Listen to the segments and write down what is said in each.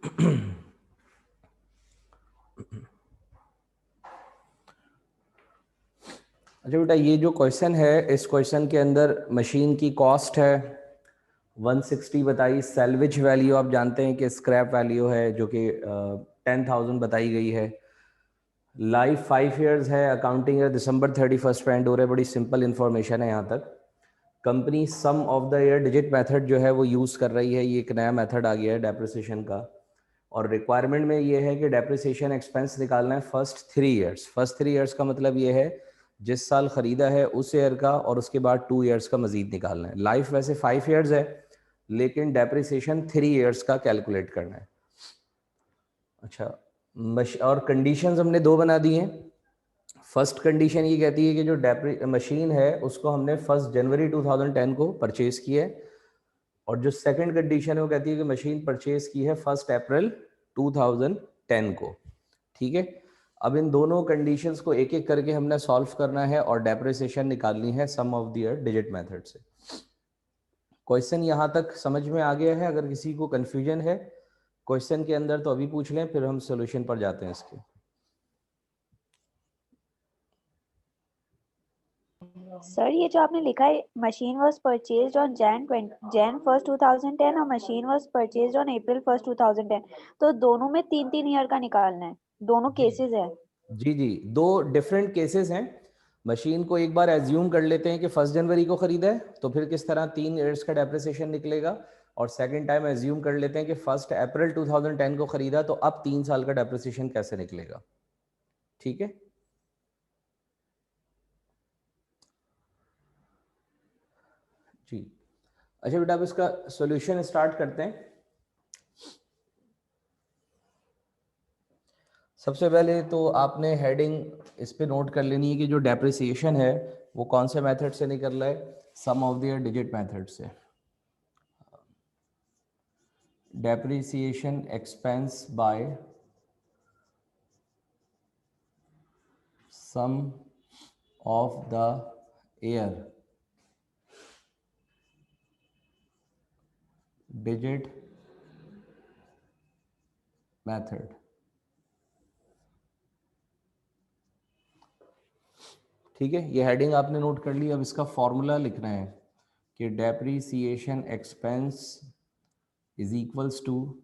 अच्छा बेटा, ये जो क्वेश्चन है, इस क्वेश्चन के अंदर मशीन की कॉस्ट है 160 बताई, सैल्वेज वैल्यू आप जानते हैं कि स्क्रैप वैल्यू है जो कि 10,000 बताई गई है, लाइफ 5 इयर्स है, अकाउंटिंग है दिसंबर 31 पे एंड हो रहा है। बड़ी सिंपल इन्फॉर्मेशन है यहाँ तक। Company sum of the year digit method जो है वो यूज़ कर रही है। ये एक नया मेथड आ गया है डेप्रिसिएशन का, और रिक्वायरमेंट में ये है कि डेप्रिसिएशन एक्सपेंस निकालना है फर्स्ट 3 इयर्स। फर्स्ट 3 इयर्स का मतलब ये है जिस साल ख़रीदा है उस ईयर का, और उसके बाद 2 इयर्स का मजीद निकालना है। लाइफ वैसे 5 इयर्स है, लेकिन डेप्रिसिएशन 3 इयर्स का कैलकुलेट करना है। अच्छा, और कंडीशंस हमने दो बना दी हैं। फर्स्ट कंडीशन ये कहती है कि जो मशीन है उसको हमने 1 जनवरी 2010 को परचेज किया है, और जो सेकंड कंडीशन है वो कहती है कि मशीन परचेज की है 1 अप्रैल 2010 को। ठीक है, अब इन दोनों कंडीशंस को एक एक करके हमने सॉल्व करना है और डेप्रिसिएशन निकालनी है sum of the year digit method से। क्वेश्चन यहाँ तक समझ में आ गया है? अगर किसी को कंफ्यूजन है क्वेश्चन के अंदर तो अभी पूछ लें, फिर हम सोल्यूशन पर जाते हैं इसके। सर, ये जो आपने लिखा है machine was purchased on Jan 1st 2010 और machine was purchased on April 1st 2010, तो दोनों में 3-3 ईयर का निकालना है, दोनों केसेस है। जी जी, दो डिफरेंट केसेस हैं। मशीन को एक बार एज्यूम कर लेते हैं कि 1 जनवरी को खरीदा है, तो फिर किस तरह 3 ईयर्स का डेप्रिसिएशन निकलेगा, और सेकंड टाइम एज्यूम कर लेते हैं कि 1 अप्रैल 2010 को खरीदा, तो अब 3 साल का डेप्रिसिएशन कैसे निकलेगा। ठीक है, जी। अच्छा बेटा, अब इसका सॉल्यूशन स्टार्ट करते हैं। सबसे पहले तो आपने हेडिंग इस पे नोट कर लेनी है कि जो डेप्रिसिएशन है वो कौन से मेथड से निकल रहा है, sum of the digit method से। Depreciation expense by sum of the year digit method. ठीक है, ये हेडिंग आपने नोट कर ली। अब इसका फॉर्मूला लिखना है कि depreciation expense is equals to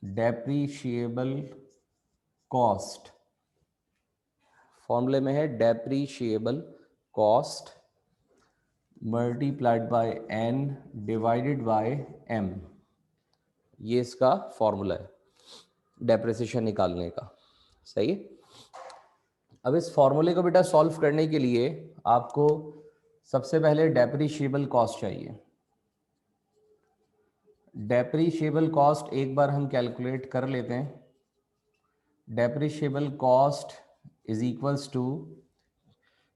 depreciable cost. फॉर्मूले में है depreciable cost multiplied by n divided by m। ये इसका फॉर्मूला है डेप्रिसिएशन निकालने का। सही है। अब इस फॉर्मूले को बेटा सॉल्व करने के लिए आपको सबसे पहले डेप्रिशिएबल कॉस्ट चाहिए। डेप्रिशिएबल कॉस्ट एक बार हम कैलकुलेट कर लेते हैं। Depreciable cost is equals to,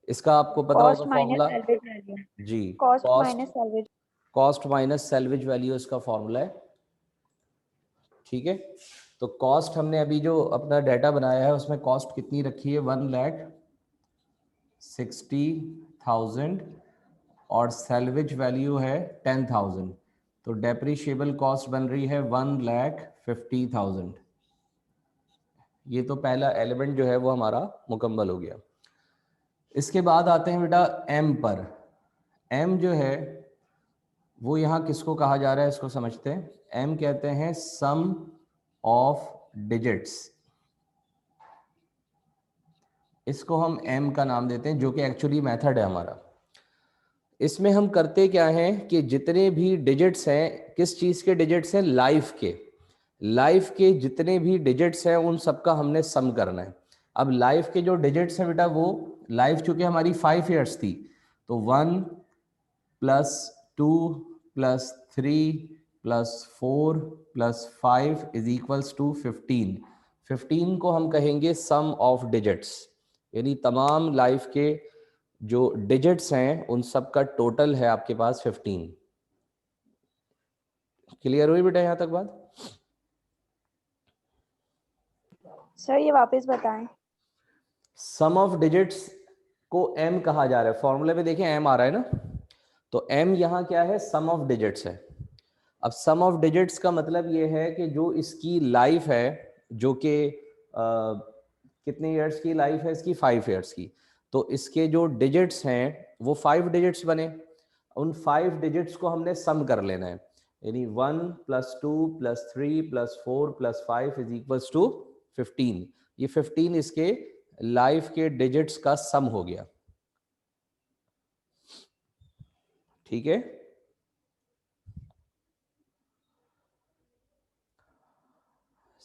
इसका आपको पता कॉस्ट होगा माइनस फॉर्मूला। Salvage value. जी, cost cost minus salvage. Cost minus salvage value इसका फॉर्मूला है। ठीक है, तो कॉस्ट हमने अभी जो अपना डाटा बनाया है उसमें कॉस्ट कितनी रखी है, 1,60,000, और सैल्वेज वैल्यू है 10,000, तो डेप्रिशिएबल कॉस्ट बन रही है 1,50,000। ये तो पहला एलिमेंट जो है वो हमारा मुकम्मल हो गया। इसके बाद आते हैं बेटा एम पर। एम जो है वो यहाँ किसको कहा जा रहा है इसको समझते हैं। एम कहते हैं सम ऑफ डिजिट्स, इसको हम एम का नाम देते हैं, जो कि एक्चुअली मेथड है हमारा। इसमें हम करते क्या हैं कि जितने भी डिजिट्स हैं, किस चीज़ के डिजिट्स हैं, लाइफ के। लाइफ के जितने भी डिजिट्स हैं उन सब का हमने सम करना है। अब लाइफ के जो डिजिट्स हैं बेटा, वो लाइफ चूंकि हमारी 5 इयर्स थी, तो 1 + 2 + 3 + 4 + 5 इज इक्वल्स टू 15। 15 को हम कहेंगे सम ऑफ डिजिट्स, यानी तमाम लाइफ के जो डिजिट्स हैं उन सब का टोटल है आपके पास 15। क्लियर हुई बेटा यहाँ तक बात? सर, ये वापस बताएं। सम ऑफ डिजिट्स को एम कहा जा रहा है। फॉर्मूले में देखें एम आ रहा है ना, तो m यहाँ क्या है, सम ऑफ डिजिट्स है। अब सम ऑफ डिजिट्स का मतलब ये है कि जो इसकी लाइफ है, जो कि कितने ईयर्स की लाइफ है इसकी, 5 ईयर्स की, तो इसके जो डिजिट्स हैं वो 5 डिजिट्स बने। उन 5 डिजिट्स को हमने सम कर लेना है, यानी 1 + 2 + 3 + 4 + 5 = 15। ये 15 इसके लाइफ के डिजिट्स का सम हो गया। ठीक है,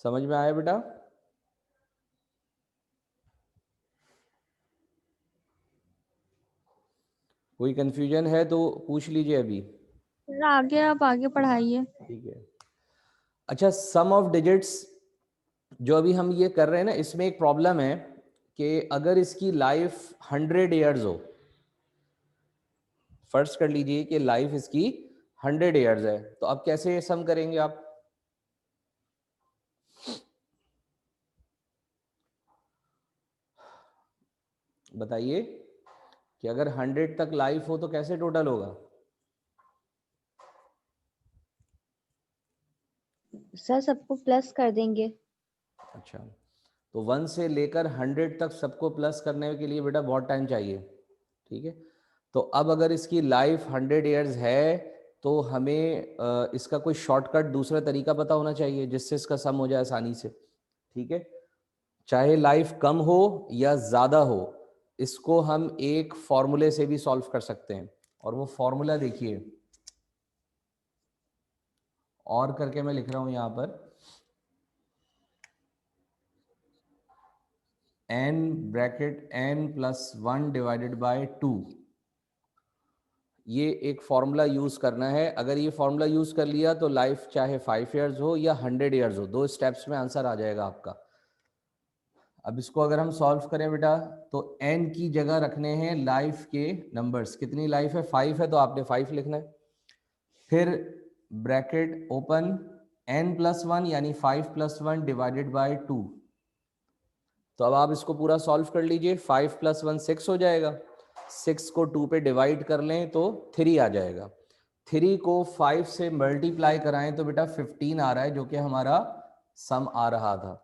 समझ में आया बेटा? कोई कंफ्यूजन है तो पूछ लीजिए अभी। आगे आप आगे पढ़ाइए। ठीक है, अच्छा, सम ऑफ डिजिट्स जो अभी हम ये कर रहे हैं ना, इसमें एक प्रॉब्लम है कि अगर इसकी लाइफ 100 ईयर्स हो, फर्स्ट कर लीजिए कि लाइफ इसकी 100 ईयर्स है, तो अब कैसे सम करेंगे आप? बताइए कि अगर 100 तक लाइफ हो तो कैसे टोटल होगा? सर सबको प्लस कर देंगे। अच्छा, तो 1 से लेकर 100 तक सबको प्लस करने के लिए बेटा बहुत टाइम चाहिए। ठीक है, तो अब अगर इसकी लाइफ 100 ईयर्स है तो हमें इसका कोई शॉर्टकट दूसरा तरीका पता होना चाहिए जिससे इसका सम हो जाए आसानी से। ठीक है, चाहे लाइफ कम हो या ज़्यादा हो, इसको हम एक फॉर्मूले से भी सॉल्व कर सकते हैं, और वो फॉर्मूला देखिए, और करके मैं लिख रहा हूं यहां पर, n ब्रैकेट n + 1 / 2। ये एक फॉर्मूला यूज करना है। अगर ये फॉर्मूला यूज कर लिया तो लाइफ चाहे 5 ईयर्स हो या 100 ईयर्स हो, 2 स्टेप्स में आंसर आ जाएगा आपका। अब इसको अगर हम सॉल्व करें बेटा, तो n की जगह रखने हैं लाइफ के नंबर्स। कितनी लाइफ है? 5 है, तो आपने 5 लिखना है। फिर ब्रैकेट ओपन, n + 1 यानी 5 + 1 / 2। तो अब आप इसको पूरा सॉल्व कर लीजिए। 5 + 1 6 हो जाएगा, 6 को 2 पे डिवाइड कर लें तो 3 आ जाएगा। 3 को 5 से मल्टीप्लाई कराएं तो बेटा 15 आ रहा है, जो कि हमारा सम आ रहा था।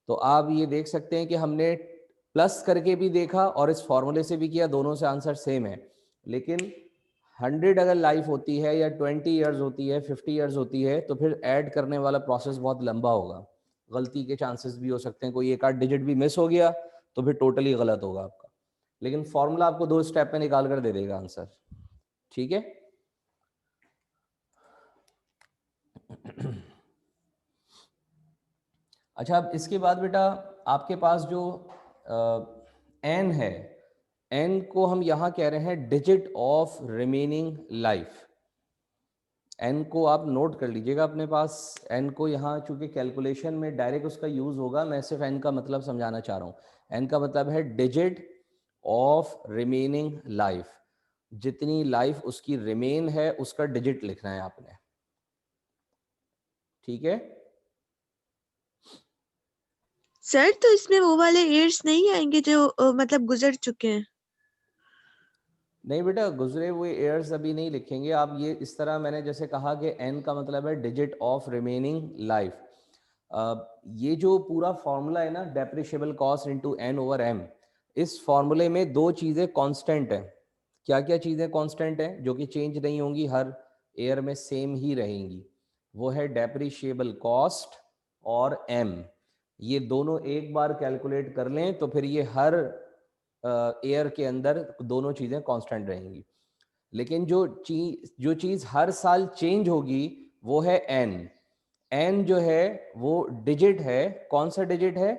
तो आप ये देख सकते हैं कि हमने प्लस करके भी देखा और इस फॉर्मूले से भी किया, दोनों से आंसर सेम है। लेकिन 100 अगर लाइफ होती है या 20 ईयर्स होती है, 50 ईयर्स होती है, तो फिर ऐड करने वाला प्रोसेस बहुत लंबा होगा, गलती के चांसेस भी हो सकते हैं, कोई एक आध डिजिट भी मिस हो गया तो फिर टोटली गलत होगा आपका। लेकिन फॉर्मूला आपको 2 स्टेप में निकाल कर दे देगा आंसर। ठीक है, अच्छा, अब इसके बाद बेटा आपके पास जो n है, n को हम यहां कह रहे हैं digit of remaining life. n को आप नोट कर लीजिएगा अपने पास। n को यहाँ चूंकि कैलकुलेशन में डायरेक्ट उसका यूज होगा, मैं सिर्फ n का मतलब समझाना चाह रहा हूँ। n का मतलब है डिजिट ऑफ रिमेनिंग लाइफ, जितनी लाइफ उसकी रिमेन है उसका डिजिट लिखना है आपने। ठीक है, सर तो इसमें वो वाले ईयर्स नहीं आएंगे जो मतलब गुजर चुके हैं? नहीं बेटा, गुजरे हुए ईयर्स अभी नहीं लिखेंगे आप। ये इस तरह मैंने जैसे कहा कि n का मतलब है डिजिट ऑफ रिमेनिंग लाइफ। ये जो पूरा फॉर्मूला है ना, डेप्रिशिएबल कॉस्ट इनटू n/m, इस फॉर्मूले में 2 चीजें कांस्टेंट हैं। क्या क्या चीजें कांस्टेंट हैं जो कि चेंज नहीं होंगी, हर ईयर में सेम ही रहेंगी? वो है डेप्रिशिएबल कॉस्ट और m। ये दोनों एक बार कैलकुलेट कर लें तो फिर ये हर ईयर के अंदर दोनों चीजें कांस्टेंट रहेंगी। लेकिन जो चीज हर साल चेंज होगी वो है n। n जो है वो डिजिट है, कौन सा डिजिट है?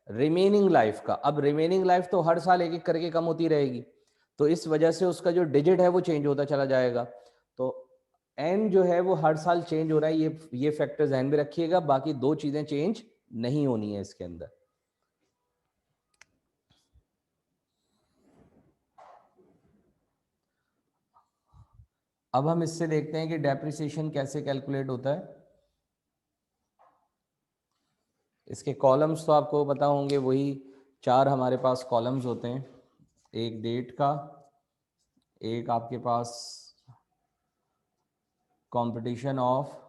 रिमेनिंग लाइफ का। अब रिमेनिंग लाइफ तो हर साल एक एक करके कम होती रहेगी, तो इस वजह से उसका जो डिजिट है वो चेंज होता चला जाएगा। तो n जो है वो हर साल चेंज हो रहा है, ये फैक्टर ध्यान में रखिएगा। बाकी 2 चीजें चेंज नहीं होनी है इसके अंदर। अब हम इससे देखते हैं कि डेप्रिसिएशन कैसे कैलकुलेट होता है। इसके कॉलम्स तो आपको पता होंगे, वही 4 हमारे पास कॉलम्स होते हैं। एक डेट का, एक आपके पास कंपटीशन ऑफ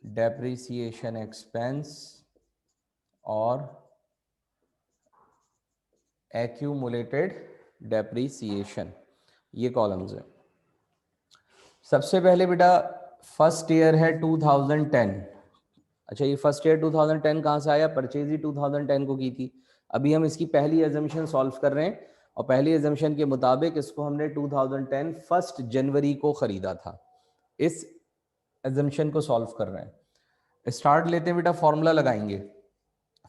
डेप्रिसिएशन एक्सपेंस और एक्यूमुलेटेड डेप्रिसिएशन, ये कॉलम्स हैं। सबसे पहले बेटा फर्स्ट ईयर है 2010। अच्छा, ये फर्स्ट ईयर 2010 कहाँ से आया? परचेज ही 2010 को की थी। अभी हम इसकी पहली एजम्पशन सॉल्व कर रहे हैं और पहली एजम्पशन के मुताबिक इसको हमने 2010 1 जनवरी को खरीदा था। इस एजम्पशन को सॉल्व कर रहे हैं। स्टार्ट लेते हैं बेटा, फॉर्मूला लगाएंगे।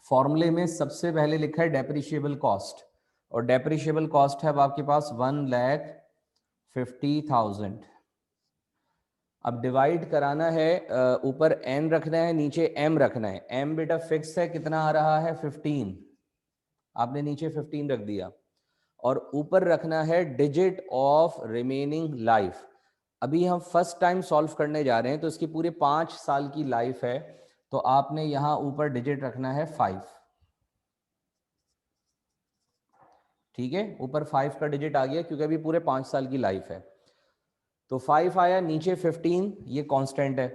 फॉर्मूले में सबसे पहले लिखा है डेप्रिशिएबल कॉस्ट, और डेप्रिशिएबल कॉस्ट है अब आपके पास 1,50,000। अब डिवाइड कराना है, ऊपर n रखना है, नीचे m रखना है। m बेटा फिक्स है, कितना आ रहा है? 15। आपने नीचे 15 रख दिया और ऊपर रखना है डिजिट ऑफ रिमेनिंग लाइफ। अभी हम फर्स्ट टाइम सॉल्व करने जा रहे हैं तो इसकी पूरे 5 साल की लाइफ है, तो आपने यहां ऊपर डिजिट रखना है 5। ठीक है, ऊपर 5 का डिजिट आ गया क्योंकि अभी पूरे 5 साल की लाइफ है। तो 5 आया, नीचे 15, ये कांस्टेंट है।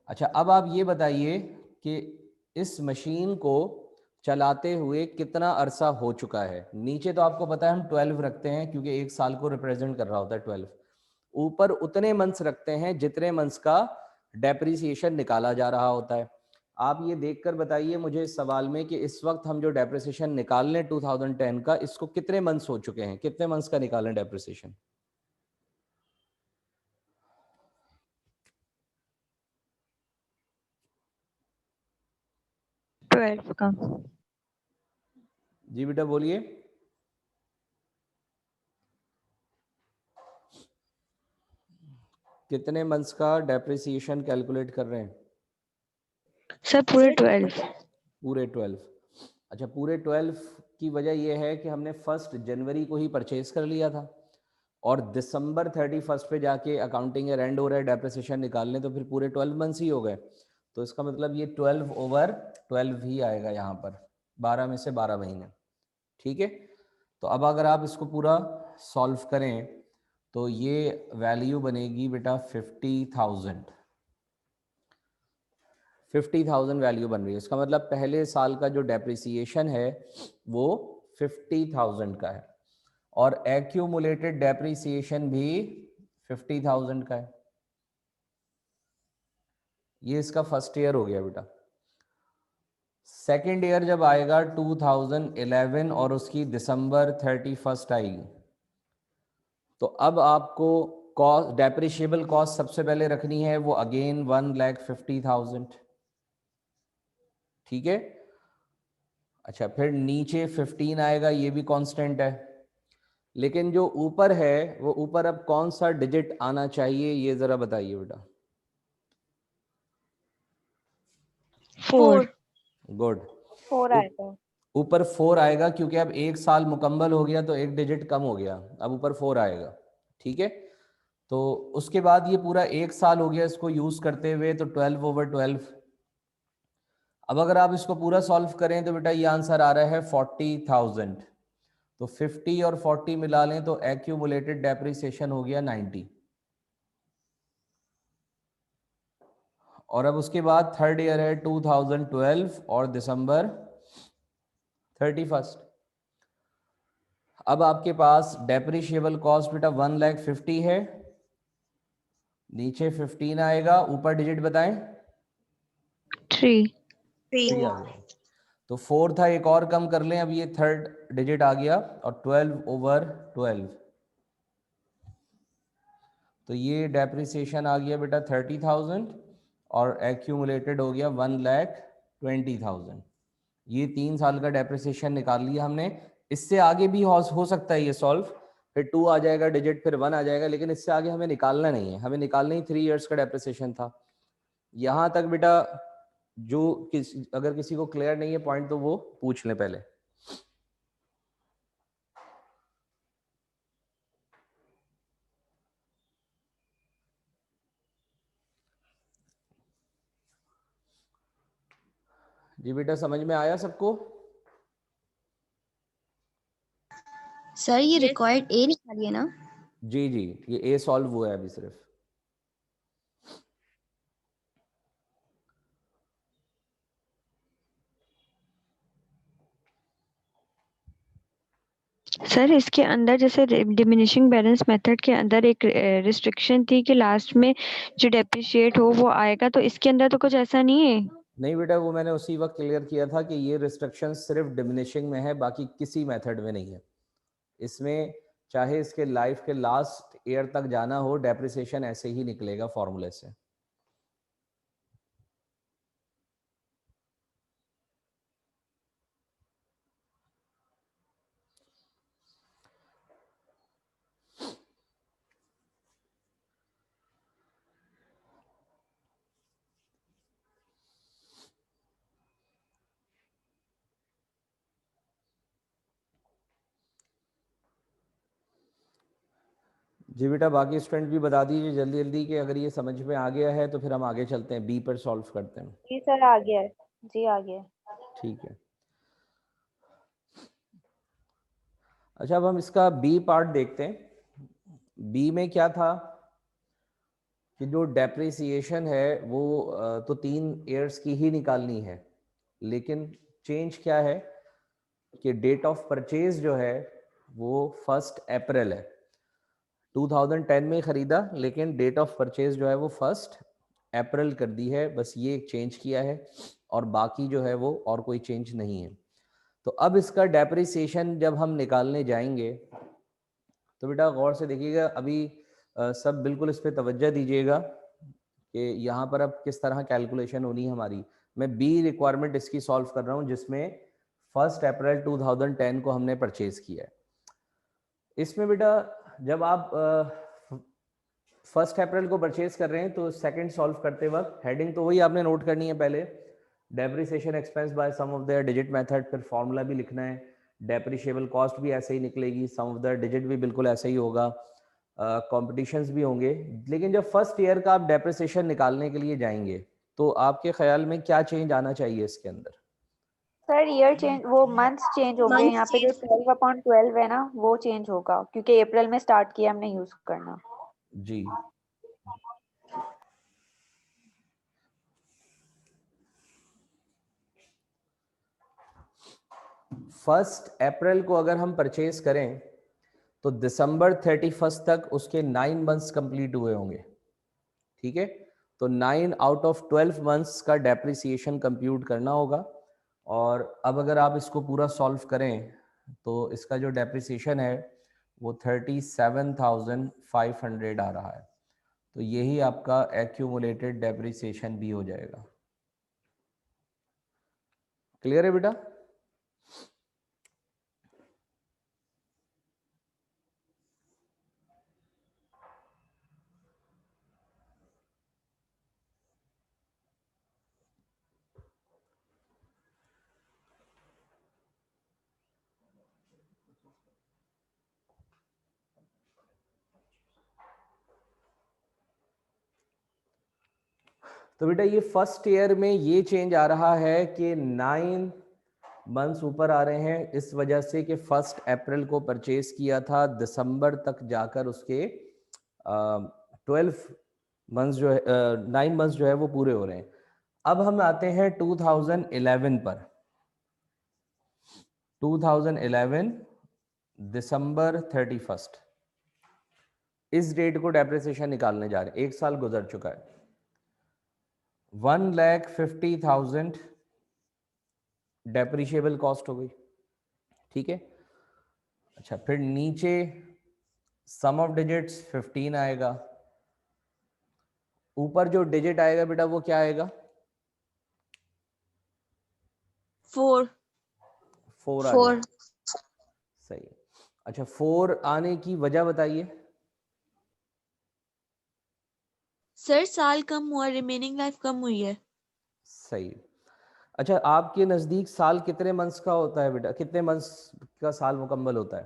अच्छा, अब आप ये बताइए कि इस मशीन को चलाते हुए कितना अरसा हो चुका है। नीचे तो आपको पता है हम 12 रखते हैं क्योंकि एक साल को रिप्रेजेंट कर रहा होता है 12। ऊपर उतने मंथ्स रखते हैं जितने मंथ्स का डेप्रिसिएशन निकाला जा रहा होता है। आप ये देखकर बताइए मुझे इस सवाल में कि इस वक्त हम जो डेप्रिसिएशन निकाल लें 2010 का, इसको कितने मंथ्स हो चुके हैं, कितने मंथ्स का निकालें डेप्रिसिएशन? 12 का। जी बेटा बोलिए। कितने मंथ्स का डेप्रिसिएशन कैलकुलेट कर रहे हैं? सर पूरे 12। पूरे 12। अच्छा, पूरे 12 की वजह यह है कि हमने 1 जनवरी को ही परचेज कर लिया था और दिसंबर 31 पे जाके अकाउंटिंग ईयर एंड हो रहा है, डेप्रिसिएशन निकालने, तो फिर पूरे 12 मंथ्स ही हो गए। तो इसका मतलब ये 12/12 ही आएगा यहाँ पर, 12 में से 12 महीने। ठीक है, तो अब अगर आप इसको पूरा सॉल्व करें तो ये वैल्यू बनेगी बेटा 50,000 वैल्यू बन रही है। इसका मतलब पहले साल का जो डेप्रिसिएशन है वो 50,000 का है और एक्यूमुलेटेड डेप्रिसिएशन भी 50,000 का है। ये इसका फर्स्ट ईयर हो गया बेटा। सेकेंड ईयर जब आएगा 2011 और उसकी दिसंबर 31 आएगी, तो अब आपको कॉस्ट, डेप्रिशिएबल कॉस्ट सबसे पहले रखनी है, वो अगेन 1,50,000। ठीक है, अच्छा फिर नीचे 15 आएगा, ये भी कांस्टेंट है, लेकिन जो ऊपर है वो ऊपर अब कौन सा डिजिट आना चाहिए ये जरा बताइए बेटा। 4। गुड। 4 आएगा। ऊपर 4 आएगा क्योंकि अब एक साल मुकम्मल हो गया तो एक डिजिट कम हो गया, अब ऊपर 4 आएगा। ठीक है, तो उसके बाद ये पूरा एक साल हो गया इसको यूज करते हुए, तो 12/12। अब अगर आप इसको पूरा सॉल्व करें तो बेटा ये आंसर आ रहा है 40,000। तो 50 और 40 मिला लें तो एक्यूमुलेटेड डेप्रिसिएशन हो गया 90। और अब उसके बाद थर्ड ईयर है 2012 और दिसंबर 31। अब आपके पास डेप्रिशिएबल कॉस्ट बेटा 1,50,000 है, नीचे 15 आएगा, ऊपर डिजिट बताएं। 3। 3 आ गया, तो 4 था, एक और कम कर लें, अब ये थर्ड डिजिट आ गया और 12/12। तो ये डेप्रिसिएशन आ गया बेटा 30,000 और एक्यूमुलेटेड हो गया 1,20,000। ये 3 साल का डेप्रिसिएशन निकाल लिया हमने। इससे आगे भी हो सकता है ये सॉल्व, फिर 2 आ जाएगा डिजिट, फिर 1 आ जाएगा, लेकिन इससे आगे हमें निकालना नहीं है, हमें निकालना ही 3 इयर्स का डेप्रिसिएशन था। यहां तक बेटा जो अगर किसी को क्लियर नहीं है पॉइंट तो वो पूछ लें पहले। जी बेटा समझ में आया सबको? सर ये रिक्वायर्ड ए निकालिए ना। जी जी, ये ए सॉल्व हुआ है अभी सिर्फ। सर इसके अंदर जैसे डिमिनिशिंग बैलेंस मेथड के अंदर एक रिस्ट्रिक्शन थी कि लास्ट में जो डेप्रिशिएट हो वो आएगा, तो इसके अंदर तो कुछ ऐसा नहीं है। नहीं बेटा, वो मैंने उसी वक्त क्लियर किया था कि ये रिस्ट्रिक्शन सिर्फ डिमिनिशिंग में है, बाकी किसी मेथड में नहीं है। इसमें चाहे इसके लाइफ के लास्ट ईयर तक जाना हो, डेप्रिसिएशन ऐसे ही निकलेगा फॉर्मूले से। जी बेटा, बाकी स्टूडेंट भी बता दीजिए जल्दी जल्दी कि अगर ये समझ में आ गया है तो फिर हम आगे चलते हैं, बी पर सॉल्व करते हैं। जी सर आ गया है, जी आ गया है। ठीक है। अच्छा, अब हम इसका बी पार्ट देखते हैं। बी में क्या था कि जो डेप्रिसिएशन है वो तो 3 ईयर्स की ही निकालनी है, लेकिन चेंज क्या है कि डेट ऑफ परचेज जो है वो 1 अप्रैल है। 2010 में खरीदा, लेकिन डेट ऑफ परचेज जो है वो 1 अप्रैल कर दी है, बस ये चेंज किया है, और बाकी जो है वो और कोई चेंज नहीं है। तो अब इसका डेप्रिसिएशन जब हम निकालने जाएंगे तो बेटा गौर से देखिएगा, अभी सब बिल्कुल इस पर तवज्जो दीजिएगा कि यहाँ पर अब किस तरह कैलकुलेशन होनी है हमारी। मैं बी रिक्वायरमेंट इसकी सॉल्व कर रहा हूँ जिसमें 1 अप्रैल 2010 को हमने परचेज किया है। इसमें बेटा जब आप 1 अप्रैल को परचेज कर रहे हैं तो सेकंड सॉल्व करते वक्त हेडिंग तो वही आपने नोट करनी है पहले, depreciation expense by sum of the digit method, फिर फॉर्मूला भी लिखना है, डेप्रिशिएबल कॉस्ट भी ऐसे ही निकलेगी, सम ऑफ द डिजिट भी बिल्कुल ऐसे ही होगा, कॉम्पिटिशन्स भी होंगे। लेकिन जब फर्स्ट ईयर का आप डेप्रिसिएशन निकालने के लिए जाएंगे तो आपके ख्याल में क्या चेंज आना चाहिए इसके अंदर? सर ईयर चेंज, वो मंथ्स चेंज होंगे। यहाँ पे जो 12/12 है ना वो चेंज होगा, क्योंकि अप्रैल में स्टार्ट किया हमने यूज करना। जी, फर्स्ट अप्रैल को अगर हम परचेज करें तो दिसंबर 31 तक उसके 9 मंथ्स कंप्लीट हुए होंगे। ठीक है, तो 9 आउट ऑफ 12 मंथ्स का डेप्रिसिएशन कंप्यूट करना होगा। और अब अगर आप इसको पूरा सॉल्व करें तो इसका जो डेप्रिसिएशन है वो 37,500 आ रहा है। तो यही आपका एक्यूमुलेटेड डेप्रिसिएशन भी हो जाएगा। क्लियर है बेटा? तो बेटा ये फर्स्ट ईयर में ये चेंज आ रहा है कि 9 मंथ्स ऊपर आ रहे हैं, इस वजह से कि 1 अप्रैल को परचेज किया था, दिसंबर तक जाकर उसके 12 मंथ्स जो है 9 मंथ्स जो है वो पूरे हो रहे हैं। अब हम आते हैं 2011 पर। 2011 दिसंबर 31 इस डेट को डेप्रिसिएशन निकालने जा रहे हैं। 1 साल गुजर चुका है। 1,50,000 डेप्रिशिएबल कॉस्ट हो गई। ठीक है, अच्छा फिर नीचे सम ऑफ डिजिट्स 15 आएगा, ऊपर जो डिजिट आएगा बेटा वो क्या आएगा? 4 4 आ जाएगा। सही है। अच्छा, 4 आने की वजह बताइए। सर साल कम हुआ, रिमेनिंग लाइफ कम हुई है। सही। अच्छा, आपके नजदीक साल कितने मंथ्स का होता है बेटा? कितने मंथ्स का साल मुकम्मल होता है?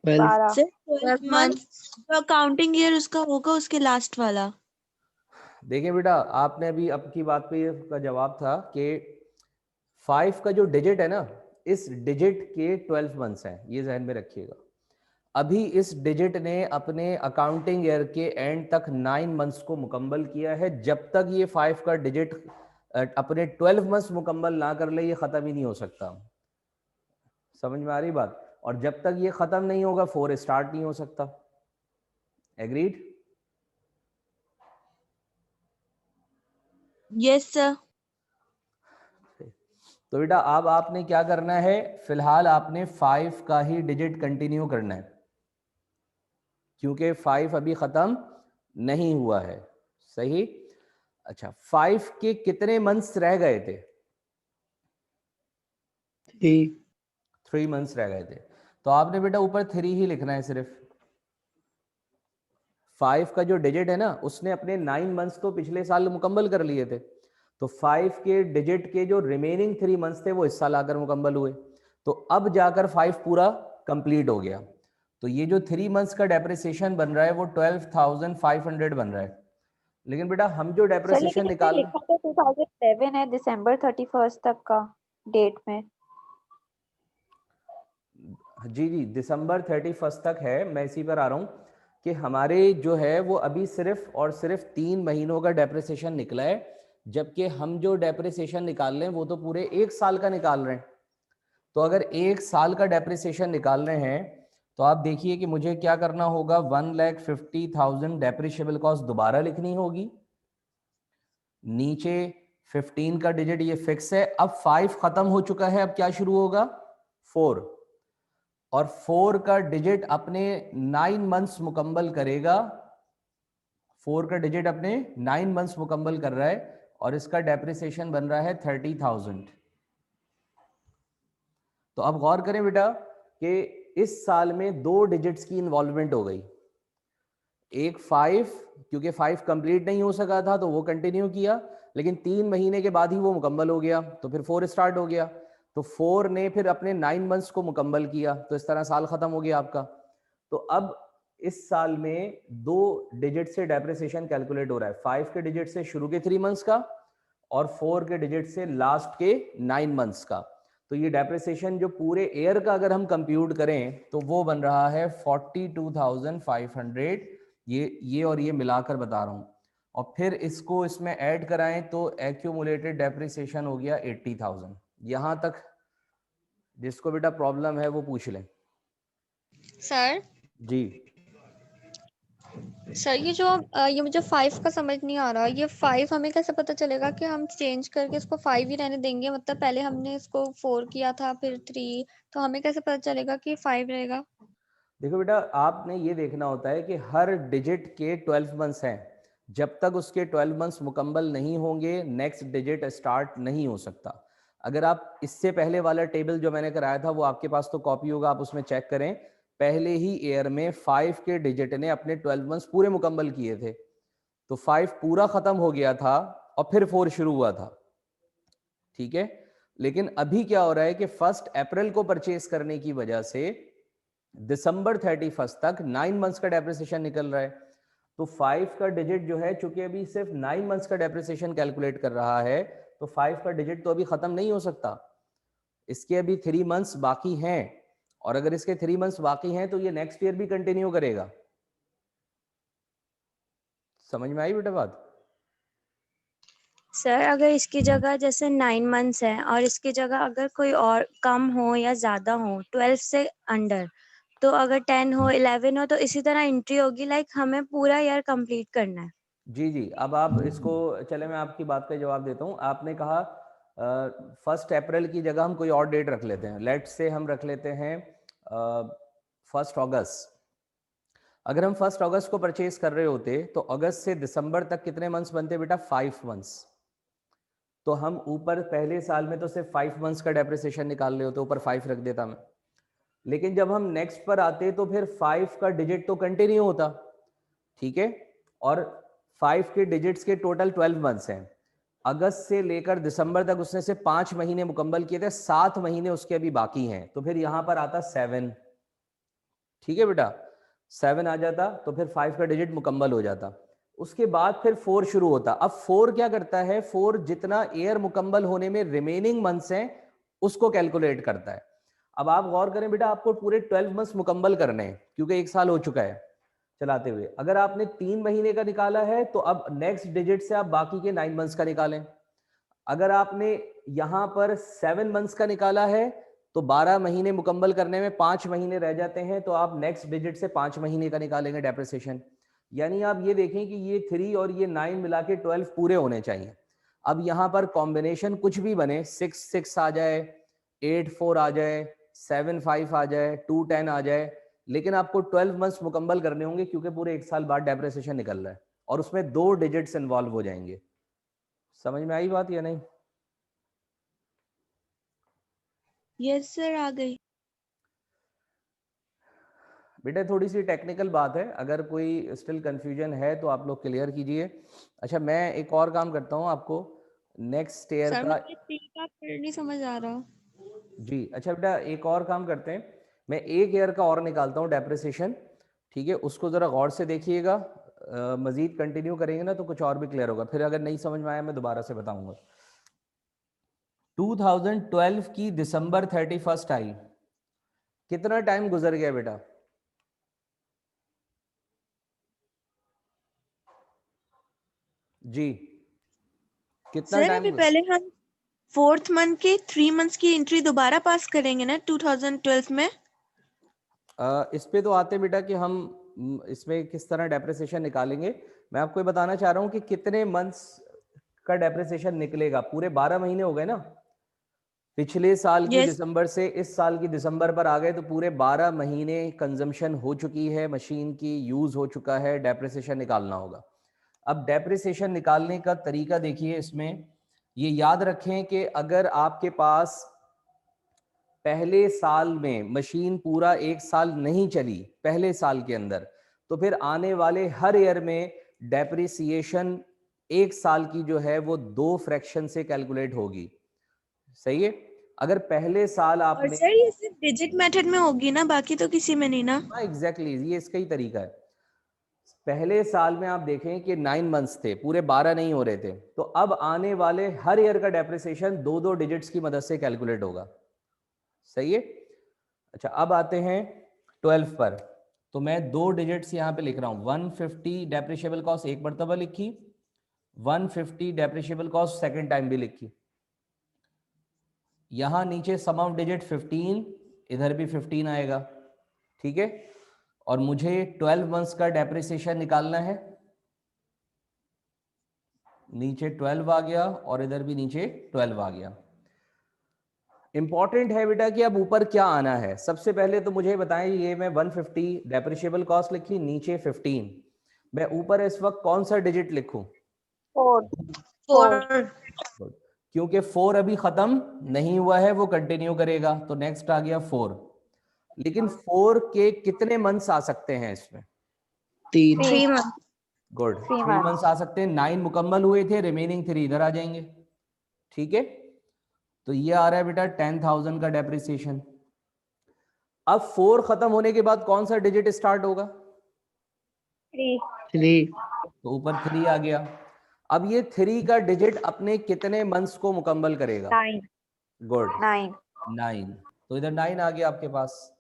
12। सर 12 मंथ जो काउंटिंग ईयर उसका होगा, उसके लास्ट वाला। देखिए बेटा, आपने अभी आपकी बात पे का जवाब था कि 5 का जो डिजिट है ना इस डिजिट के 12 मंथ्स हैं, ये जहन में रखिएगा। अभी इस डिजिट ने अपने अकाउंटिंग ईयर के एंड तक 9 मंथ्स को मुकम्मल किया है। जब तक ये 5 का डिजिट अपने 12 मंथ्स मुकम्मल ना कर ले, ये खत्म ही नहीं हो सकता। समझ में आ रही बात? और जब तक ये खत्म नहीं होगा 4 स्टार्ट नहीं हो सकता। एग्रीड? Yes sir. तो बेटा अब आपने क्या करना है, फिलहाल आपने 5 का ही डिजिट कंटिन्यू करना है, क्योंकि 5 अभी खत्म नहीं हुआ है। सही? अच्छा, 5 के कितने मंथ्स रह गए थे? 3 मंथ्स रह गए थे। तो आपने बेटा ऊपर 3 ही लिखना है सिर्फ। 5 का जो डिजिट है ना, उसने अपने 9 मंथ्स तो पिछले साल मुकम्मल कर लिए थे, तो 5 के डिजिट के जो रिमेनिंग 3 मंथ्स थे वो इस साल आकर मुकम्मल हुए, तो अब जाकर 5 पूरा कंप्लीट हो गया। तो ये जो 3 मंथ्स का डेप्रिसिएशन बन रहा है वो 12,500 बन रहा है। लेकिन बेटा हम जो सर लेकिन डेप्रिसिएशन इसमें निकाल, लिखा तो 2011 है, दिसंबर 31 तक का डेट में। जी जी दिसंबर 31 तक है, मैं इसी पर आ रहा हूँ कि हमारे जो है वो अभी सिर्फ और सिर्फ 3 महीनों का डेप्रिसिएशन निकला है, जबकि हम जो डेप्रिसिएशन निकाल रहे हैं वो तो पूरे 1 साल का निकाल रहे हैं। तो अगर 1 साल का डेप्रिसिएशन निकाल रहे हैं तो आप देखिए कि मुझे क्या करना होगा, 1,50,000 डेप्रिशिएबल कॉस्ट दोबारा लिखनी होगी। नीचे 15 का डिजिट ये फिक्स है। अब 5 खत्म हो चुका है, अब क्या शुरू होगा? 4, और 4 का डिजिट अपने 9 मंथ्स मुकम्मल करेगा। 4 का डिजिट अपने 9 मंथ्स मुकम्मल कर रहा है और इसका डेप्रिसिएशन बन रहा है 30,000। तो अब गौर करें बेटा कि इस साल में 2 डिजिट्स की इन्वॉल्वमेंट हो गई। एक 5, क्योंकि 5 कंप्लीट नहीं हो सका था तो वो कंटिन्यू किया, लेकिन 3 महीने के बाद ही वो मुकम्मल हो गया, तो फिर 4 स्टार्ट हो गया। तो 4 ने फिर अपने 9 मंथ्स को मुकम्मल किया, तो इस तरह साल खत्म हो गया आपका। तो अब इस साल में 2 डिजिट से डेप्रिसिएशन कैलकुलेट हो रहा है, 5 के डिजिट से शुरू के 3 मंथ्स का और 4 के डिजिट से लास्ट के 9 मंथ्स का। तो ये डेप्रिसिएशन जो पूरे ईयर का अगर हम कंप्यूट करें तो वो बन रहा है 42,500। ये और ये मिलाकर बता रहा हूं, और फिर इसको इसमें ऐड कराएं तो एक्यूमुलेटेड डेप्रिसिएशन हो गया 80,000। यहां तक जिसको बेटा प्रॉब्लम है वो पूछ लें। सर जी सर ये मुझे 5 का समझ नहीं आ रहा। ये 5 हमें कैसे पता चलेगा कि हम चेंज करके इसको 5 ही रहने देंगे? मतलब पहले हमने इसको 4 किया था फिर 3, तो हमें कैसे पता चलेगा कि 5 रहेगा? देखो बेटा, आपने ये देखना होता है कि हर डिजिट के 12 मंथ्स हैं, जब तक उसके 12 मंथ्स मुकम्मल नहीं होंगे नेक्स्ट डिजिट स्टार्ट नहीं हो सकता। अगर आप इससे पहले वाला टेबल जो मैंने कराया था वो आपके पास तो कॉपी होगा, आप उसमें चेक करें। पहले ही ईयर में 5 के डिजिट ने अपने 12 मंथ्स पूरे मुकम्मल किए थे, तो 5 पूरा खत्म हो गया था और फिर 4 शुरू हुआ था। ठीक है, लेकिन अभी क्या हो रहा है कि 1 अप्रैल को परचेज करने की वजह से दिसंबर 31 तक 9 मंथ्स का डेप्रिसिएशन निकल रहा है। तो 5 का डिजिट जो है, चूंकि अभी सिर्फ 9 मंथ्स का डेप्रिसिएशन कैलकुलेट कर रहा है, तो 5 का डिजिट तो अभी खत्म नहीं हो सकता, इसके अभी 3 मंथ्स बाकी हैं, और अगर इसके 3 मंथ्स बाकी हैं तो ये नेक्स्ट ईयर भी कंटिन्यू करेगा। समझ में आई बेटा बात? सर अगर इसकी जगह जैसे 9 मंथ्स है और इसकी जगह अगर कोई और कम हो या ज्यादा हो 12 से अंडर, तो अगर 10 हो 11 हो तो इसी तरह एंट्री होगी, लाइक हमें पूरा ईयर कंप्लीट करना है। जी जी, अब आप इसको, चले मैं आपकी बात का जवाब देता हूँ। आपने कहा 1 अप्रैल की जगह हम कोई और डेट रख लेते हैं, लेट से हम रख लेते हैं 1 अगस्त। अगर हम 1 अगस्त को परचेज कर रहे होते तो अगस्त से दिसंबर तक कितने मंथ्स बनते बेटा? 5 मंथ्स। तो हम ऊपर पहले साल में तो सिर्फ 5 मंथ्स का डेप्रिसिएशन निकाल रहे होते, ऊपर 5 रख देता मैं। लेकिन जब हम नेक्स्ट पर आते तो फिर 5 का डिजिट तो कंटिन्यू होता, ठीक है, और 5 के डिजिट्स के टोटल 12 मंथ्स हैं। अगस्त से लेकर दिसंबर तक उसने सिर्फ 5 महीने मुकम्मल किए थे, 7 महीने उसके अभी बाकी हैं, तो फिर यहां पर आता 7। ठीक है बेटा, 7 आ जाता तो फिर 5 का डिजिट मुकम्मल हो जाता। उसके बाद फिर 4 शुरू होता। अब 4 क्या करता है? 4 जितना ईयर मुकम्मल होने में रिमेनिंग मंथ्स हैं उसको कैलकुलेट करता है। अब आप गौर करें बेटा, आपको पूरे 12 मंथ्स मुकम्मल करने हैं क्योंकि 1 साल हो चुका है चलाते हुए। अगर आपने 3 महीने का निकाला है तो अब नेक्स्ट डिजिट से आप बाकी के 9 मंथ्स का निकालें। अगर आपने यहां पर 7 मंथ्स का निकाला है तो 12 महीने मुकम्मल करने में 5 महीने रह जाते हैं, तो आप नेक्स्ट डिजिट से 5 महीने का निकालेंगे डेप्रिसिएशन। यानी आप ये देखें कि ये 3 और ये 9 मिला के 12 पूरे होने चाहिए। अब यहाँ पर कॉम्बिनेशन कुछ भी बने, 6 6 आ जाए, 8 4 आ जाए, 7 5 आ जाए, 2 10 आ जाए, लेकिन आपको 12 मंथ्स मुकम्मल करने होंगे क्योंकि पूरे 1 साल बाद डेप्रिसिएशन निकल रहा है और उसमें 2 डिजिट्स इन्वॉल्व हो जाएंगे। समझ में आई बात या नहीं? यस सर, आ गई। बेटा थोड़ी सी टेक्निकल बात है, अगर कोई स्टिल कंफ्यूजन है तो आप लोग क्लियर कीजिए। अच्छा, मैं एक और काम करता हूँ, आपको नेक्स्ट ईयर सर का मुझे 3 का फिर नहीं समझ आ रहा। जी अच्छा बेटा, एक और काम करते हैं, मैं 1 ईयर का और निकालता हूँ डेप्रिसिएशन, ठीक है? उसको जरा गौर से देखिएगा, मजीद कंटिन्यू करेंगे ना तो कुछ और भी क्लियर होगा। फिर अगर नहीं समझ में आया मैं दोबारा से बताऊंगा। 2012 की दिसंबर 31 आई, कितना टाइम गुजर गया बेटा? जी कितना सर टाइम? अभी पहले हम 4th मंथ के 3 मंथ्स की एंट्री दोबारा पास करेंगे ना 2012 में। इस पे तो आते बेटा कि हम इसमें किस तरह डेप्रिसिएशन निकालेंगे। मैं आपको ये बताना चाह रहा हूँ कि कितने मंथ्स का डेप्रिसिएशन निकलेगा। पूरे 12 महीने हो गए ना, पिछले साल की Yes. दिसंबर से इस साल की दिसंबर पर आ गए तो पूरे 12 महीने कंजम्पशन हो चुकी है, मशीन की यूज हो चुका है, डेप्रिसिएशन निकालना होगा। अब डेप्रिसिएशन निकालने का तरीका देखिए, इसमें ये याद रखें कि अगर आपके पास पहले साल में मशीन पूरा 1 साल नहीं चली पहले साल के अंदर, तो फिर आने वाले हर ईयर में डेप्रिसिएशन 1 साल की जो है वो 2 फ्रैक्शन से कैलकुलेट होगी। सही है? अगर पहले साल और आपने, सर ये सिर्फ डिजिट मेथड में होगी ना, बाकी तो किसी में नहीं ना? हाँ एग्जैक्टली, ये इसका ही तरीका है। पहले साल में आप देखें कि 9 मंथ्स थे, पूरे 12 नहीं हो रहे थे, तो अब आने वाले हर ईयर का डेप्रिसिएशन 2 डिजिट्स की मदद से कैलकुलेट होगा। सही है? अच्छा, अब आते हैं 12 पर, तो मैं 2 डिजिट्स यहाँ पे लिख रहा हूँ। 150 डेप्रिशिएबल कॉस्ट एक मरतबा लिखी, 150 डेप्रिशिएबल कॉस्ट सेकेंड टाइम भी लिखी। यहाँ नीचे सम ऑफ डिजिट 15, इधर भी 15 आएगा, ठीक है? और मुझे 12 मंथ्स का डेप्रिसिएशन निकालना है। नीचे 12 आ गया और इधर भी नीचे 12 आ गया। इंपॉर्टेंट है बेटा कि अब ऊपर क्या आना है। सबसे पहले तो मुझे बताएं, ये मैं 150 डेप्रिशिएबल कॉस्ट लिखी, नीचे 15, मैं ऊपर इस वक्त कौन सा डिजिट लिखूं? 4 क्योंकि 4 अभी खत्म नहीं हुआ है, वो कंटिन्यू करेगा, तो नेक्स्ट आ गया 4। लेकिन 4 के कितने मंथ्स आ सकते हैं इसमें? 3 मंथ। गुड, 3 3 मंथ्स आ सकते हैं। 9 मुकम्मल हुए थे, रिमेनिंग 3 इधर आ जाएंगे, ठीक है? तो ये आ रहा है बेटा 10,000 का डेप्रिसिएशन। अब 4 खत्म होने के बाद कौन सा डिजिट स्टार्ट होगा? 3 तो ऊपर 3 आ गया। अब ये 3 का डिजिट अपने कितने मंथ्स को मुकम्मल करेगा? 9 गुड, 9 9। तो इधर 9 आ गया आपके पास,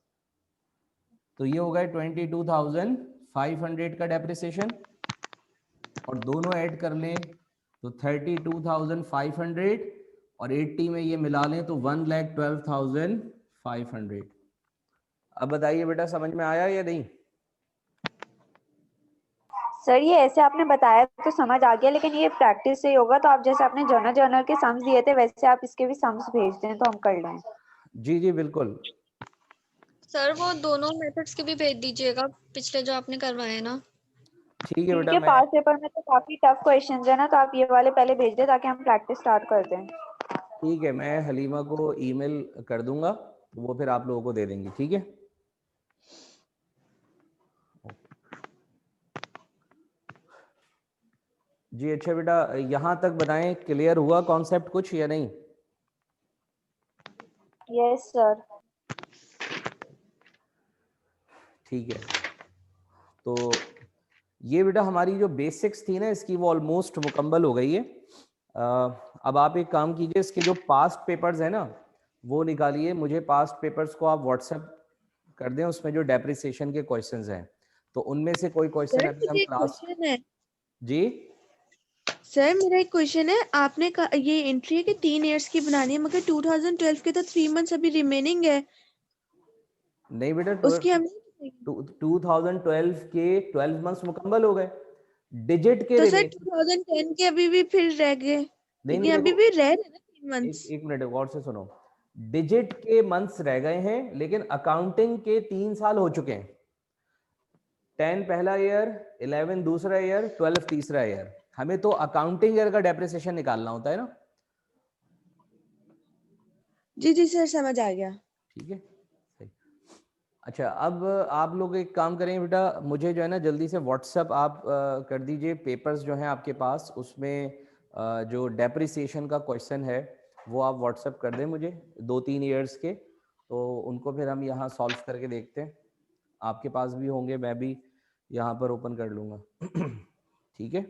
तो ये हो गया 22,500 का डेप्रिसिएशन, और दोनों ऐड कर लें तो 32,500 और 80 में ये मिला लें तो 1,12,500। अब बताइए बेटा, समझ में आया या नहीं? सर ये ऐसे आपने बताया तो समझ आ गया, लेकिन ये प्रैक्टिस से ही होगा। तो आप जैसे आपने जर्नल के सम्स दिए थे वैसे आप इसके भी सम्स भेज दें तो हम कर लें। जी जी बिल्कुल। सर वो दोनों मेथड्स के भी भेज दीजिएगा, पिछले जो आपने करवाए ना। ठीक है बेटा, ठीक है, मैं पास पेपर में तो काफी टफ क्वेश्चंस है ना, तो आप ये वाले पहले भेज दें ताकि हम प्रैक्टिस स्टार्ट कर दें। ठीक है, मैं हलीमा को ईमेल कर दूंगा, तो वो फिर आप लोगों को दे देंगी, ठीक है? जी अच्छा बेटा, यहाँ तक बताएं, क्लियर हुआ कॉन्सेप्ट कुछ या नहीं? Yes sir. ठीक है, तो ये बेटा हमारी जो बेसिक्स थी ना इसकी, वो ऑलमोस्ट मुकम्मल हो गई है। अब आप एक काम कीजिए, इसके जो पास्ट पेपर्स है ना वो निकालिए, मुझे पास्ट पेपर्स को आप व्हाट्सएप कर दें, उसमें जो डेप्रिसिएशन के क्वेश्चंस हैं, तो उनमें से कोई क्वेश्चन सर अभी हम मुझे एक क्लास क्वेश्चन है। जी सर मेरा एक क्वेश्चन है, आपने ये एंट्री है कि 3 इयर्स की बनानी है, मगर 2012 के तो 3 मंथ्स अभी रिमेनिंग है, नहीं बेटा, उसकी हम 2012 के 12 मंथ्स मुकम्मल हो गए, डिजिट के तो सर रिमेनिंग 2010 के अभी भी फिर रह गए, नहीं क्योंकि नहीं अभी देखो, भी रह रहे ना 3 एक मंथ्स। एक मिनट गौर से सुनो, डिजिट के मंथ्स रह गए हैं, लेकिन अकाउंटिंग के 3 साल हो चुके हैं। 10 पहला ईयर, 11 दूसरा ईयर, 12 तीसरा ईयर। हमें तो अकाउंटिंग ईयर का डेप्रिसिएशन निकालना होता है ना। जी जी सर समझ आ गया। ठीक है, सही। अच्छा, अब आप लोग एक काम करें बेटा, मुझे जो है ना जल्दी से व्हाट्सएप आप कर दीजिए पेपर्स जो हैं आपके पास, उसमें जो डेप्रिसिएशन का क्वेश्चन है वो आप व्हाट्सएप कर दें मुझे, 2-3 ईयर्स के, तो उनको फिर हम यहाँ सॉल्व करके देखते हैं। आपके पास भी होंगे, मैं भी यहाँ पर ओपन कर लूँगा। ठीक है।